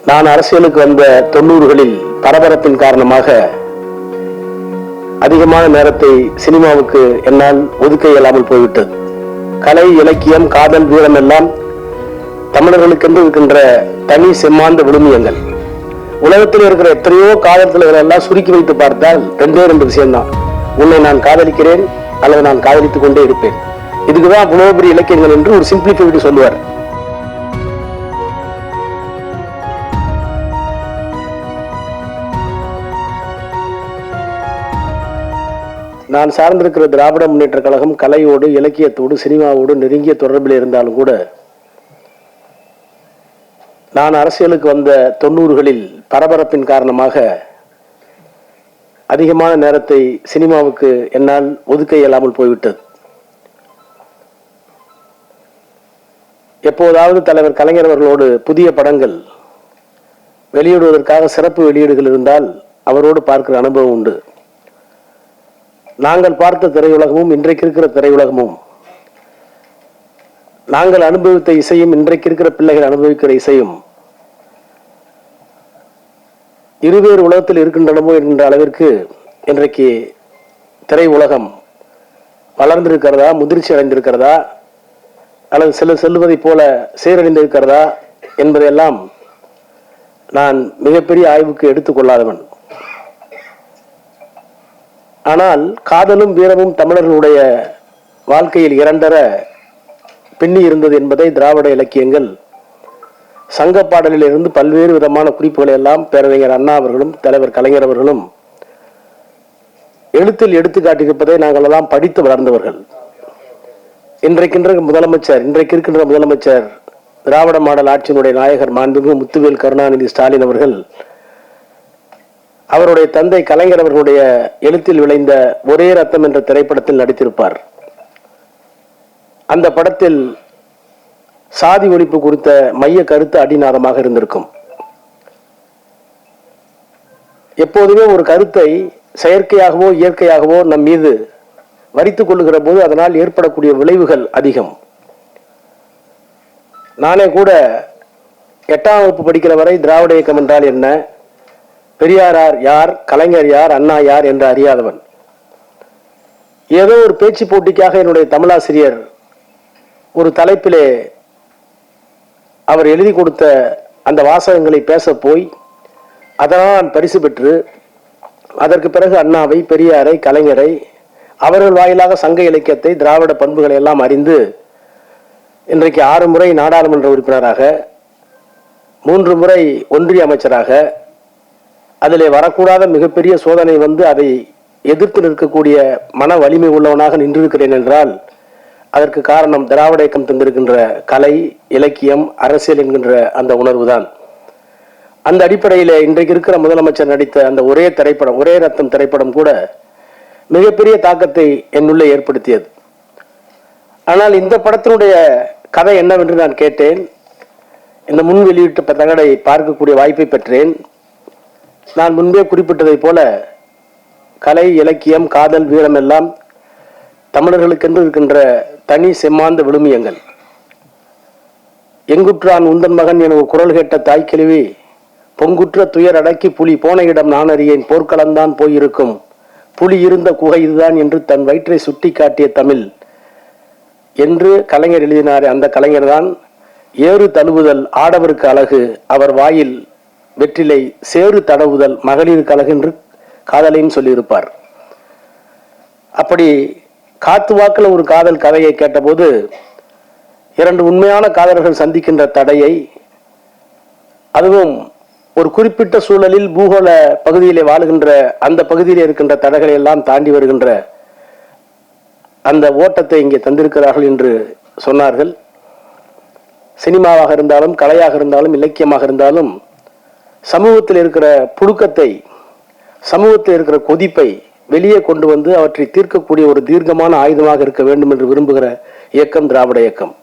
நான் அரசியலுக்கு வந்த 90களில் பரபரப்பின் காரணமாக அதிகமான நேரத்தை சினிமாவுக்கு என்னால் ஒதுக்க இயலாமல் போய்விட்டது. கலை, இலக்கியம், காதல், வீரம் எல்லாம் தமிழர்களுக்கென்று இருக்கின்ற தனி செம்மாந்த விழுமியங்கள். உலகத்தில் இருக்கிற எத்தனையோ காதல் தலைவர்கள் எல்லாம் சுருக்கி வைத்து பார்த்தால் ரெண்டு விஷயம்தான். உன்னை நான் காதலிக்கிறேன் அல்லது நான் காதலித்துக் கொண்டே இருப்பேன். இதுக்குதான் இவ்வளவு பெரிய இலக்கியங்கள் என்று ஒரு சிம்பிளிஃபைடு சொல்லுவார். நான் சார்ந்திருக்கிற திராவிட முன்னேற்ற கழகம் கலையோடு, இலக்கியத்தோடு, சினிமாவோடு நெருங்கிய தொடர்பில் இருந்தாலும் கூட நான் அரசியலுக்கு வந்த 90களில் பரபரப்பின் காரணமாக அதிகமான நேரத்தை சினிமாவுக்கு என்னால் ஒதுக்க இயலாமல் போய்விட்டது. எப்போதாவது தலைவர் கலைஞர் அவர்களோடு புதிய படங்கள் வெளியிடுவதற்காக சிறப்பு வெளியீடுகள் இருந்தால் அவரோடு பார்க்கிற அனுபவம் உண்டு. நாங்கள் பார்த்த திரையுலகமும் இன்றைக்கு இருக்கிற திரையுலகமும், நாங்கள் அனுபவித்த இசையும் இன்றைக்கு இருக்கிற பிள்ளைகள் அனுபவிக்கிற இசையும் இருவேறு உலகத்தில் இருக்கின்றனமோ என்கின்ற அளவிற்கு இன்றைக்கு திரையுலகம் வளர்ந்திருக்கிறதா, முதிர்ச்சி அடைந்திருக்கிறதா, அல்லது சிலர் செல்வதைப் போல சீரழிந்திருக்கிறதா என்பதையெல்லாம் நான் மிகப்பெரிய ஆய்வுக்கு எடுத்துக்கொள்ளாதவன். ஆனால் காதலும் வீரமும் தமிழர்களுடைய வாழ்க்கையில் இரண்டர பின்னி இருந்தது என்பதை திராவிட இலக்கியங்கள் சங்க பாடலில் இருந்து பல்வேறு விதமான குறிப்புகளை எல்லாம் பேரறிஞர் அண்ணா அவர்களும் தலைவர் கலைஞர் அவர்களும் எழுத்தில் எடுத்து காட்டியிருப்பதை நாங்கள் எல்லாம் படித்து வளர்ந்தவர்கள். இன்றைக்கு இருக்கின்ற முதலமைச்சர் திராவிட மாடல் ஆட்சியினுடைய நாயகர் மாண்புமிகு முத்துவேல் கருணாநிதி ஸ்டாலின் அவர்கள் அவருடைய தந்தை கலைஞர் அவர்களுடைய எழுத்தில் விளைந்த ஒரே ரத்தம் என்ற திரைப்படத்தில் நடித்திருப்பார். அந்த படத்தில் சாதி ஒழிப்பு குறித்த மைய கருத்து அடிநாதமாக இருந்திருக்கும். எப்போதுமே ஒரு கருத்தை செயற்கையாகவோ இயற்கையாகவோ நம் மீது வரித்துக் கொள்ளுகிற போது அதனால் ஏற்படக்கூடிய விளைவுகள் அதிகம். நானே கூட 8ஆம் வகுப்பு படிக்கிற வரை திராவிட இயக்கம் என்றால் என்ன, பெரியார் யார், கலைஞர் யார், அண்ணா யார் என்று அறியாதவன். ஏதோ ஒரு பேச்சு போட்டிக்காக என்னுடைய தமிழாசிரியர் ஒரு தலைப்பிலே அவர் எழுதி கொடுத்த அந்த வாசகங்களை பேச போய் அதனால் நான் பரிசு பெற்று அதற்கு பிறகு அண்ணாவை, பெரியாரை, கலைஞரை, அவர்கள் வாயிலாக சங்க இலக்கியத்தை, திராவிட பண்புகளை எல்லாம் அறிந்து இன்றைக்கு 6 முறை நாடாளுமன்ற உறுப்பினராக, 3 முறை ஒன்றிய அமைச்சராக, அதிலே வரக்கூடாத மிகப்பெரிய சோதனை வந்து அதை எதிர்த்து நிற்கக்கூடிய மன வலிமை உள்ளவனாக நின்றிருக்கிறேன் என்றால் அதற்கு காரணம் திராவிட இயக்கம் தந்திருக்கின்ற கலை, இலக்கியம், அரசியல் என்கின்ற அந்த உணர்வு தான். அந்த அடிப்படையில் இன்றைக்கு இருக்கிற முதலமைச்சர் நடித்த அந்த ஒரே ரத்தம் திரைப்படம் கூட மிகப்பெரிய தாக்கத்தை என்னுள்ளே ஏற்படுத்தியது. ஆனால் இந்த படத்தினுடைய கதை என்னவென்று நான் கேட்டேன். இந்த முன் வெளியீட்டு தகடை பார்க்கக்கூடிய வாய்ப்பை பெற்றேன். நான் முன்பே குறிப்பிட்டதை போல கலை, இலக்கியம், காதல், வீரம் எல்லாம் தமிழர்களுக்கென்று இருக்கின்ற தனி செம்மாந்த விழுமியங்கள். எங்குற்றான் உந்தன் மகன் என குரல் கேட்ட தாய்க்கிழவி, பொங்குற்ற துயர் அடக்கி புலி போன இடம் நான் அறியேன், போர்க்களம்தான் போயிருக்கும், புலி இருந்த குகை இதுதான் என்று தன் வயிற்றை சுட்டி காட்டிய தமிழ் என்று கலைஞர் எழுதினார். அந்த கலைஞர் தான் ஏறு தழுவுதல் ஆடவருக்கு அழகு, அவர் வாயில் வெற்றிலை, சேறு தடவுதல் மகளிருக்கு அழகு என்று காதலையும் சொல்லியிருப்பார். அப்படி காத்து வாக்கில் ஒரு காதல் கதையை கேட்டபோது 2 உண்மையான காதலர்கள் சந்திக்கின்ற தடையை, அதுவும் ஒரு குறிப்பிட்ட சூழலில் பூகோள பகுதியிலே வாழுகின்ற அந்த பகுதியிலே இருக்கின்ற தடைகளை எல்லாம் தாண்டி வருகின்ற அந்த ஓட்டத்தை இங்கே தந்திருக்கிறார்கள் என்று சொன்னார்கள். சினிமாவாக இருந்தாலும், கலையாக இருந்தாலும், இலக்கியமாக இருந்தாலும் சமூகத்தில் இருக்கிற புழுக்கத்தை, சமூகத்தில் இருக்கிற கொதிப்பை வெளியே கொண்டு வந்து அவற்றை தீர்க்கக்கூடிய ஒரு தீர்க்கமான ஆயுதமாக இருக்க வேண்டும் என்று விரும்புகிற இயக்கம் திராவிட இயக்கம்.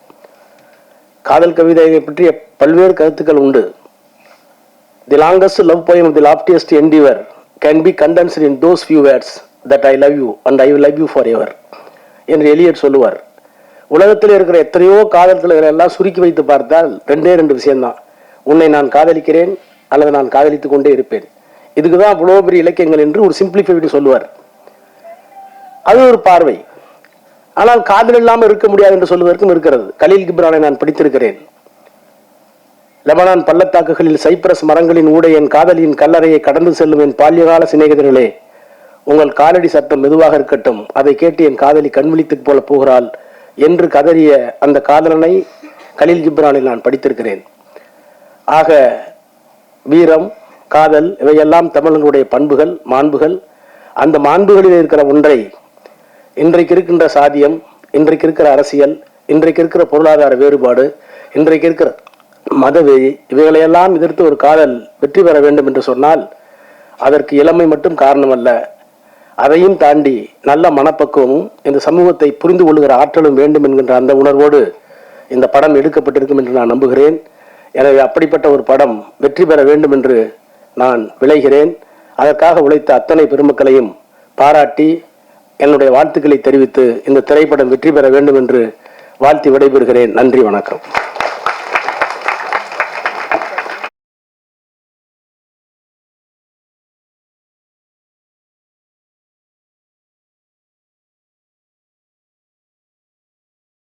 காதல் கவிதையை பற்றிய பல்வேறு கருத்துக்கள் உண்டு. The longest love poem of the loftiest endeavour can be condensed in those few words that I love you and I will love you for ever என்று எலியட் சொல்லுவார். உலகத்தில் இருக்கிற எத்தனையோ காதல் தலைவர்கள் எல்லாம் சுருக்கி வைத்து பார்த்தால் 2 விஷயம்தான். உன்னை நான் காதலிக்கிறேன் அல்லது நான் காதலித்துக் கொண்டே இருப்பேன். இதுக்குதான் அவ்வளோ பெரிய இலக்கியங்கள் என்று ஒரு சிம்பிளிஃபைடு சொல்லுவார். அது ஒரு பார்வை. ஆனால் காதல் இல்லாமல் இருக்க முடியாது என்று சொல்வதற்கும் இருக்கிறது. கலீல் கிப்ரானை நான் படித்திருக்கிறேன். லெபனான் பள்ளத்தாக்குகளில் சைப்ரஸ் மரங்களின் ஊடே என் காதலியின் கல்லறையை கடந்து செல்லும் என் பால்யகால சிநேகிதர்களே, உங்கள் காலடி சத்தம் மெதுவாக இருக்கட்டும், அதை கேட்டு என் காதலி கண்விழித்து போல போகிறாள் என்று கதறிய அந்த காதலனை கலீல் கிப்ரானில் நான் படித்திருக்கிறேன். ஆக வீரம், காதல் இவையெல்லாம் தமிழர்களுடைய பண்புகள், மாண்புகள். அந்த மாண்புகளில் இருக்கிற ஒன்றை இன்றைக்கு இருக்கின்ற சாதியம், இன்றைக்கு இருக்கிற அரசியல், இன்றைக்கு இருக்கிற பொருளாதார வேறுபாடு, இன்றைக்கு இருக்கிற மதவெறி இவைகளையெல்லாம் எதிர்த்து ஒரு காதல் வெற்றி பெற வேண்டும் என்று சொன்னால் அதற்கு இளமை மட்டும் காரணமல்ல, அதையும் தாண்டி நல்ல மனப்பக்குவமும் இந்த சமூகத்தை புரிந்து கொள்கிற ஆற்றலும் வேண்டும் என்கின்ற அந்த உணர்வோடு இந்த படம் எடுக்கப்பட்டிருக்கும் என்று நான் நம்புகிறேன். எனவே அப்படிப்பட்ட ஒரு படம் வெற்றி பெற வேண்டும் என்று நான் விளைகிறேன். அதற்காக உழைத்த அத்தனை பெருமக்களையும் பாராட்டி என்னுடைய வாழ்த்துக்களை தெரிவித்து இந்த திரைப்படம் வெற்றி பெற வேண்டும் என்று வாழ்த்தி விடைபெறுகிறேன். நன்றி, வணக்கம்.